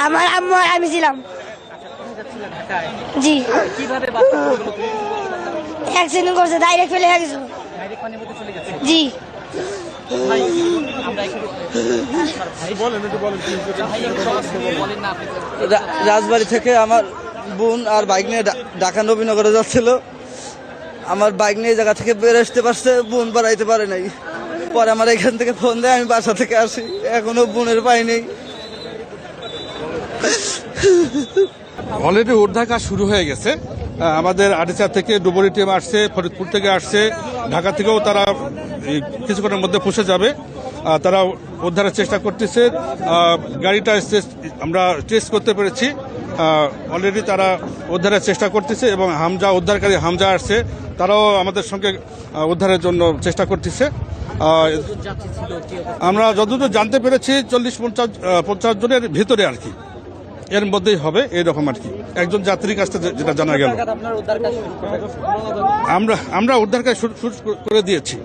আমার আম্মু আর আমি ছিলাম। জি অ্যাক্সিডেন্ট করছে, ডাইরেক্ট ফেলে গেছিল। জি রাজবাড়ি থেকে আমার বোন আর বাইক নিয়ে ঢাকা নবীনগরে যাচ্ছিল। আমার বাইক নিয়ে জায়গা থেকে বের আসতে পারছে, বোন বাড়াইতে পারে নাই। পরে আমার এখান থেকে ফোন দেয়, আমি বাসা থেকে আসি, এখনো বোনের পাই নেই। অলরেডি উদ্ধার কাজ শুরু হয়ে গেছে। আমাদের আড়িচা থেকে ডুবুরি টিম আসছে, ফরিদপুর থেকে আসছে, ঢাকা থেকেও তারা কিছুক্ষণের মধ্যে পৌঁছে যাবে। তারা উদ্ধারের চেষ্টা করতেছে। গাড়িটা আমরা টেস্ট করতে পেরেছি। অলরেডি তারা উদ্ধারের চেষ্টা করতেছে এবং উদ্ধারকারী হামজা আসছে, তারাও আমাদের সঙ্গে উদ্ধারের জন্য চেষ্টা করতেছে। আমরা যতদূর জানতে পেরেছি 40-50 জনের ভিতরে আর কি, এর মধ্যেই হবে এরকম আর কি। একজন যাত্রীর কাছ থেকে যেটা জানা গেল, আমরা উদ্ধার কাজ শুরু করে দিয়েছি।